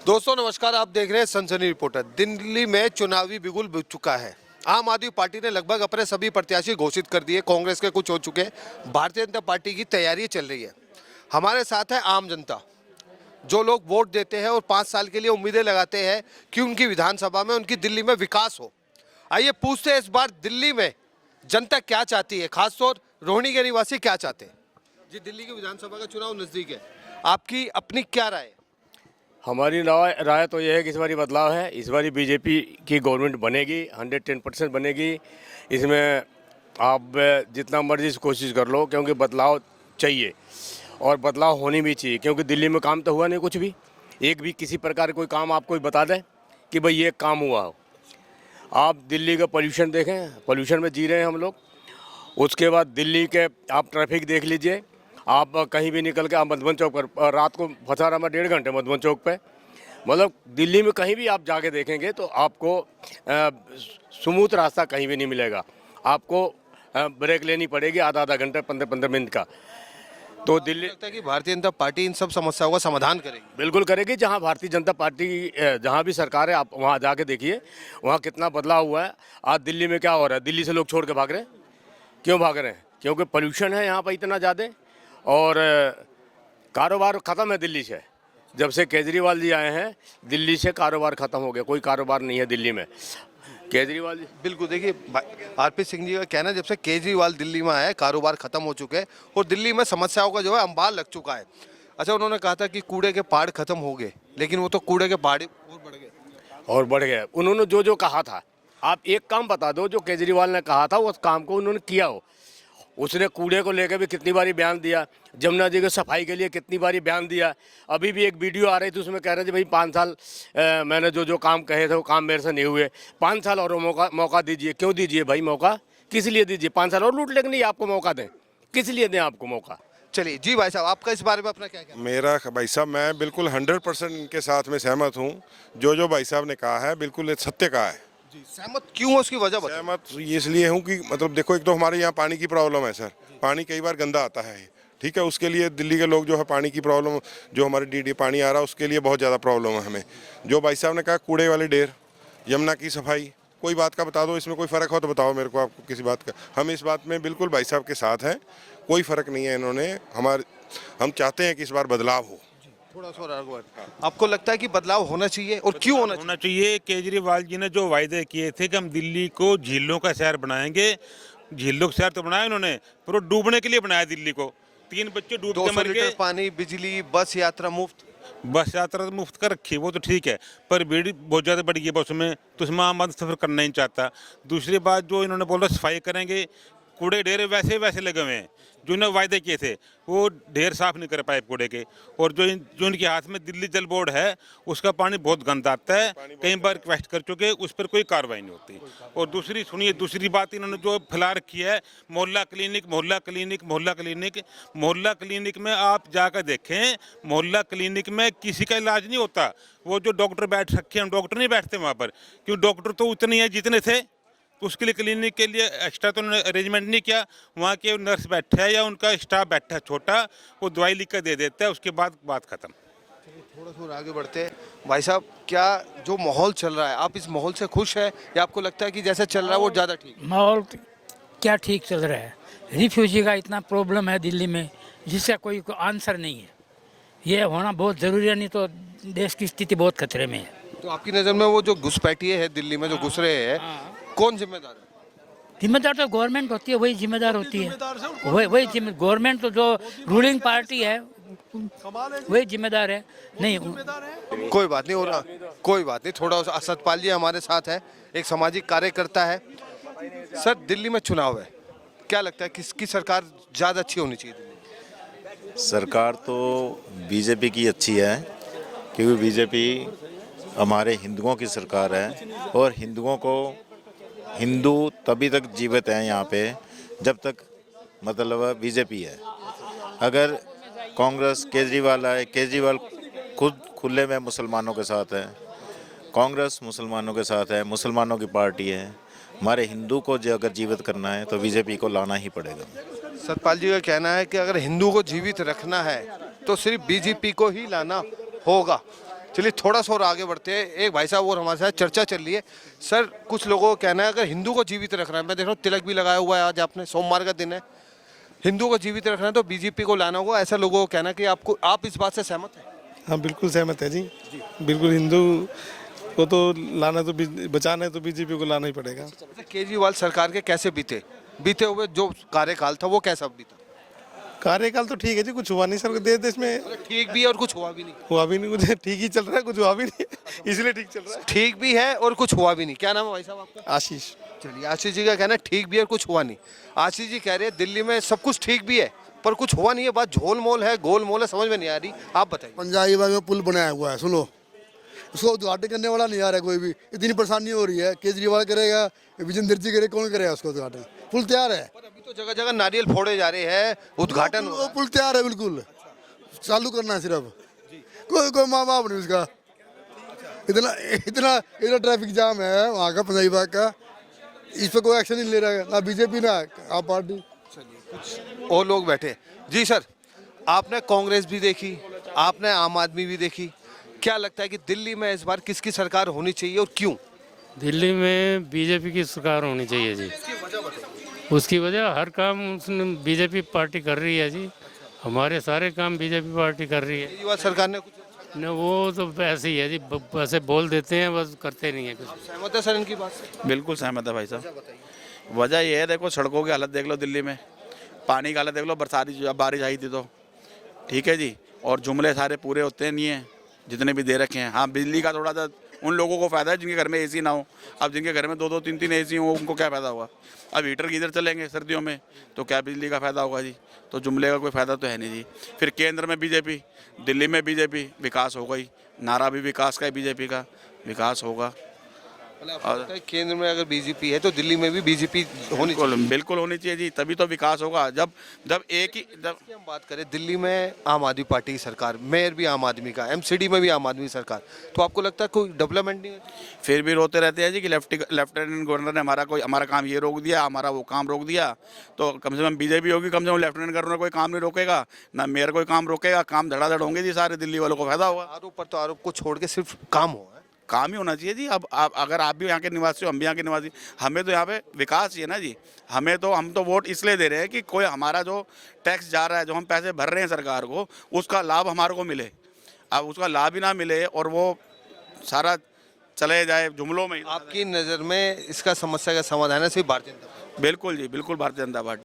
दोस्तों नमस्कार, आप देख रहे हैं सनसनी रिपोर्टर। दिल्ली में चुनावी बिगुल बिक चुका है। आम आदमी पार्टी ने लगभग अपने सभी प्रत्याशी घोषित कर दिए, कांग्रेस के कुछ हो चुके हैं, भारतीय जनता पार्टी की तैयारी चल रही है। हमारे साथ है आम जनता, जो लोग वोट देते हैं और 5 साल के लिए उम्मीदें लगाते हैं कि उनकी विधानसभा में, उनकी दिल्ली में विकास हो। आइए पूछते हैं इस बार दिल्ली में जनता क्या चाहती है, खासतौर रोहिणी के निवासी क्या चाहते हैं। जी, दिल्ली की विधानसभा का चुनाव नजदीक है, आपकी अपनी क्या राय है? हमारी राय तो यह है कि इस बारी बदलाव है। इस बारी बीजेपी की गवर्नमेंट बनेगी, 110% बनेगी। इसमें आप जितना मर्जी कोशिश कर लो, क्योंकि बदलाव चाहिए और बदलाव होनी भी चाहिए। क्योंकि दिल्ली में काम तो हुआ नहीं कुछ भी, एक भी किसी प्रकार कोई काम आप कोई बता दें कि भाई ये काम हुआ हो। आप दिल्ली का पोल्यूशन देखें, पोल्यूशन में जी रहे हैं हम लोग। उसके बाद दिल्ली के आप ट्रैफिक देख लीजिए, आप कहीं भी निकल के आप मधुबन चौक पर रात को फंसा रहा मैं 1.5 घंटे मधुबन चौक पे। मतलब दिल्ली में कहीं भी आप जाके देखेंगे तो आपको स्मूथ रास्ता कहीं भी नहीं मिलेगा। आपको ब्रेक लेनी पड़ेगी आधा घंटा 15 मिनट का। तो दिल्ली लगता है कि भारतीय जनता पार्टी इन सब समस्याओं का समाधान करेगी। बिल्कुल करेगी। जहां भारतीय जनता पार्टी जहां भी सरकार है, आप वहां जाके देखिए वहां कितना बदलाव हुआ है। आज दिल्ली में क्या हो रहा है, दिल्ली से लोग छोड़ के भाग रहे हैं। क्यों भाग रहे हैं? क्योंकि पोल्यूशन है यहाँ पर इतना ज़्यादा, और कारोबार ख़त्म है दिल्ली से। जब से केजरीवाल जी आए हैं दिल्ली से कारोबार ख़त्म हो गया, कोई कारोबार नहीं है दिल्ली में। केजरीवाल जी बिल्कुल, देखिए आरपी सिंह जी का कहना है जब से केजरीवाल दिल्ली में आए कारोबार खत्म हो चुके हैं और दिल्ली में समस्याओं का जो है अंबार लग चुका है। अच्छा, उन्होंने कहा था कि कूड़े के पहाड़ खत्म हो गए, लेकिन वो तो कूड़े के पहाड़ और बढ़ गए और बढ़ गया। उन्होंने जो कहा था, आप एक काम बता दो जो केजरीवाल ने कहा था उस काम को उन्होंने किया हो। उसने कूड़े को लेकर भी कितनी बारी बयान दिया, जमुना जी की सफाई के लिए कितनी बारी बयान दिया। अभी भी एक वीडियो आ रही थी, उसमें कह रहे थे भाई 5 साल मैंने जो काम कहे थे वो काम मेरे से नहीं हुए, 5 साल और मौका दीजिए। क्यों दीजिए भाई मौका? किस लिए दीजिए? 5 साल और लूट लेंगे, नहीं आपको मौका दें, किस लिए दें आपको मौका? चलिए जी भाई साहब, आपका इस बारे में अपना क्या कहना? मेरा भाई साहब, मैं बिल्कुल 100% इनके साथ में सहमत हूँ। जो भाई साहब ने कहा है बिल्कुल सत्य कहा है। जी, सहमत क्यों हो उसकी वजह बताइए। सहमत इसलिए हूँ कि मतलब देखो, एक तो हमारे यहाँ पानी की प्रॉब्लम है सर। पानी कई बार गंदा आता है, ठीक है। उसके लिए दिल्ली के लोग जो है पानी की प्रॉब्लम, जो हमारे डीडी पानी आ रहा है उसके लिए बहुत ज़्यादा प्रॉब्लम है हमें। जो भाई साहब ने कहा कूड़े वाले ढेर, यमुना की सफाई, कोई बात का बता दो, इसमें कोई फ़र्क हो तो बताओ मेरे को, आपको किसी बात का। हम इस बात में बिल्कुल भाई साहब के साथ हैं, कोई फ़र्क नहीं है इन्होंने हम चाहते हैं कि इस बार बदलाव हो। थोड़ा सा आपको लगता है कि बदलाव होना चाहिए और क्यों होना चाहिए? केजरीवाल जी ने जो वायदे किए थे कि हम दिल्ली को झीलों का शहर बनाएंगे, झीलों का शहर तो बनाया उन्होंने, पर वो डूबने के लिए बनाया दिल्ली को। 3 बच्चे डूब के मर गए। पानी, बिजली, बस यात्रा मुफ्त। बस यात्रा मुफ्त कर रखी, वो तो ठीक है, पर भीड़ बहुत ज़्यादा बढ़ गई है बस में, तो उसमें आम आदमी सफर करना ही चाहता। दूसरी बात, जो इन्होंने बोला सफाई करेंगे, कूड़े ढेर वैसे लगे हुए हैं। जो इन्होंने वायदे किए थे वो ढेर साफ नहीं कर पाए कूड़े के। और जो इनके हाथ में दिल्ली जल बोर्ड है, उसका पानी बहुत गंदा आता है। कई बार रिक्वेस्ट कर चुके, उस पर कोई कार्रवाई नहीं होती। और दूसरी बात इन्होंने जो फैला रखी है, मोहल्ला क्लिनिक, मोहल्ला क्लिनिक, मोहल्ला क्लिनिक। मोहल्ला क्लिनिक में आप जाकर देखें, मोहल्ला क्लिनिक में किसी का इलाज नहीं होता। वो जो डॉक्टर बैठ रखे हैं, डॉक्टर नहीं बैठते वहाँ पर, क्यों? डॉक्टर तो उतने ही हैं जितने थे, तो उसके लिए क्लिनिक के लिए एक्स्ट्रा तो उन्होंने अरेंजमेंट नहीं किया। वहाँ के नर्स बैठा है या उनका स्टाफ बैठा है छोटा, वो दवाई लिख कर दे देता है, उसके बाद बात खत्म। थोड़ा सा आगे बढ़ते हैं भाई साहब, क्या जो माहौल चल रहा है, आप इस माहौल से खुश है या आपको लगता है कि जैसे चल रहा है वो ज़्यादा ठीक? माहौल क्या ठीक चल रहा है? रिफ्यूजी का इतना प्रॉब्लम है दिल्ली में जिसका कोई आंसर नहीं है। ये होना बहुत ज़रूरी है, नहीं तो देश की स्थिति बहुत खतरे में है। तो आपकी नज़र में वो जो घुसपैठिए है दिल्ली में, जो घुस रहे हैं, कौन जिम्मेदार है? जिम्मेदार तो गवर्नमेंट होती है, वही जिम्मेदार होती है। वही गवर्नमेंट तो जो रूलिंग पार्टी है वही जिम्मेदार है। नहीं, कोई बात नहीं हो रहा, कोई बात नहीं। थोड़ा सा सतपाल जी हमारे साथ है, एक सामाजिक कार्यकर्ता है। सर, दिल्ली में चुनाव है, क्या लगता है किसकी सरकार ज़्यादा अच्छी होनी चाहिए दिल्ली? सरकार तो बीजेपी की अच्छी है, क्योंकि बीजेपी हमारे हिंदुओं की सरकार है और हिंदू तभी तक जीवित हैं यहाँ पे जब तक मतलब बीजेपी है। अगर कांग्रेस, केजरीवाल आए, केजरीवाल खुद खुले में मुसलमानों के साथ है, कांग्रेस मुसलमानों के साथ है, मुसलमानों की पार्टी है। हमारे हिंदू को जो अगर जीवित करना है तो बीजेपी को लाना ही पड़ेगा। सतपाल जी का कहना है कि अगर हिंदू को जीवित रखना है तो सिर्फ बीजेपी को ही लाना होगा। चलिए थोड़ा सा और आगे बढ़ते हैं। एक भाई साहब और हमारे साथ चर्चा चल रही है। सर, कुछ लोगों का कहना है अगर हिंदू को जीवित रखना है, मैं देख रहा हूँ तिलक भी लगाया हुआ है, आज आपने, सोमवार का दिन है, हिंदू को जीवित रखना है तो बीजेपी को लाना होगा, ऐसा लोगों का कहना है कि आप इस बात से सहमत हैं? हाँ बिल्कुल सहमत है जी। बिल्कुल, हिंदू को तो लाना, तो बचाना है तो बीजेपी को लाना ही पड़ेगा। अच्छा, केजरीवाल सरकार के कैसे बीते हुए जो कार्यकाल था वो कैसा बीता? कार्यकाल तो ठीक है जी, कुछ हुआ नहीं सर देश में। ठीक भी है और कुछ हुआ भी नहीं। हुआ भी नहीं, कुछ ठीक ही चल रहा है, कुछ हुआ भी नहीं इसलिए ठीक चल रहा है। ठीक भी है और कुछ हुआ भी नहीं। क्या नाम है भाई साहब आपका? आशीष। चलिए, आशीष जी का कहना है ठीक भी है और कुछ हुआ नहीं। आशीष जी कह रहे हैं दिल्ली में सब कुछ ठीक भी है पर कुछ हुआ नहीं है, बात झोलमोल है, गोलमोल है, समझ में नहीं आ रही। आप बताइए। पंजाबी बाग में पुल बनाया हुआ है, सुनो, उसको उद्घाटन करने वाला नहीं आ रहा है कोई भी। इतनी परेशानी हो रही है, केजरीवाल करेगा, विजेंद्र जी करेगा, कौन करेगा उसको उद्घाटन? पुल तैयार है, पर अभी तो जगह जगह नारियल फोड़े जा रहे हैं, उद्घाटन वो पुल तैयार है, बिल्कुल चालू करना है सिर्फ। कोई माँ बाप नहीं उसका। इतना इतना इतना ट्रैफिक जाम है वहाँ का, पंजाबी बाग का, इस पर कोई एक्शन नहीं ले रहा है, ना बीजेपी ना आप पार्टी। और लोग बैठे। जी सर, आपने कांग्रेस भी देखी, आपने आम आदमी भी देखी, क्या लगता है कि दिल्ली में इस बार किसकी सरकार होनी चाहिए और क्यों? दिल्ली में बीजेपी की सरकार होनी चाहिए जी। उसकी वजह हर काम उसने बीजेपी पार्टी कर रही है जी। हमारे सारे काम बीजेपी पार्टी कर रही है। केजरीवाल सरकार ने कुछ न वो तो ऐसे ही है जी, ऐसे बोल देते हैं बस, करते नहीं है कुछ। सहमत है सर इनकी बात से? बिल्कुल सहमत है भाई साहब। वजह यह है, देखो सड़कों की हालत देख लो दिल्ली में, पानी की हालत देख लो, बरसाती जब बारिश आई थी तो, ठीक है जी, और जुमले सारे पूरे होते नहीं हैं जितने भी दे रखे हैं। हाँ, बिजली का थोड़ा सा उन लोगों को फ़ायदा है जिनके घर में एसी ना हो। अब जिनके घर में 2-2 3-3 एसी हो उनको क्या फ़ायदा होगा? अब हीटर गीजर चलेंगे सर्दियों में तो क्या बिजली का फ़ायदा होगा जी? तो जुमले का कोई फ़ायदा तो है नहीं जी। फिर केंद्र में बीजेपी, दिल्ली में बीजेपी, विकास होगा ही। नारा भी विकास का है, बीजेपी का विकास होगा। मतलब आपको लगता है केंद्र में अगर बीजेपी है तो दिल्ली में भी बीजेपी होनी चाहिए? बिल्कुल होनी चाहिए जी, तभी तो विकास होगा। जब एक ही हम बात करें दिल्ली में आम आदमी पार्टी की सरकार, मेयर भी आम आदमी का, एमसीडी में भी आम आदमी सरकार, तो आपको लगता है कोई डेवलपमेंट नहीं है? फिर भी रोते रहते हैं जी कि लेफ्टिनेंट गवर्नर ने हमारा काम ये रोक दिया, हमारा वो काम रोक दिया। तो कम से कम बीजेपी होगी, कम से कम लेफ्टिनेंट गवर्नर कोई काम नहीं रोकेगा, ना मेयर कोई काम रोकेगा, काम धड़ाधड़ होंगे जी, सारे दिल्ली वालों को फायदा होगा। आरोप पर तो आरोप को छोड़ के सिर्फ काम हो। काम ही होना चाहिए जी। अब आप अगर आप भी यहाँ के निवासी हो, हम भी यहाँ के निवासी, हमें तो यहाँ पे विकास चाहिए ना जी। हम तो वोट इसलिए दे रहे हैं कि कोई हमारा जो टैक्स जा रहा है, जो हम पैसे भर रहे हैं सरकार को, उसका लाभ हमारे को मिले। अब उसका लाभ ही ना मिले और वो सारा चले जाए जुमलों में। आपकी नज़र में इसका समस्या का समाधान है सिर्फ भारतीय जनता पार्टी? बिल्कुल जी, बिल्कुल भारतीय जनता पार्टी।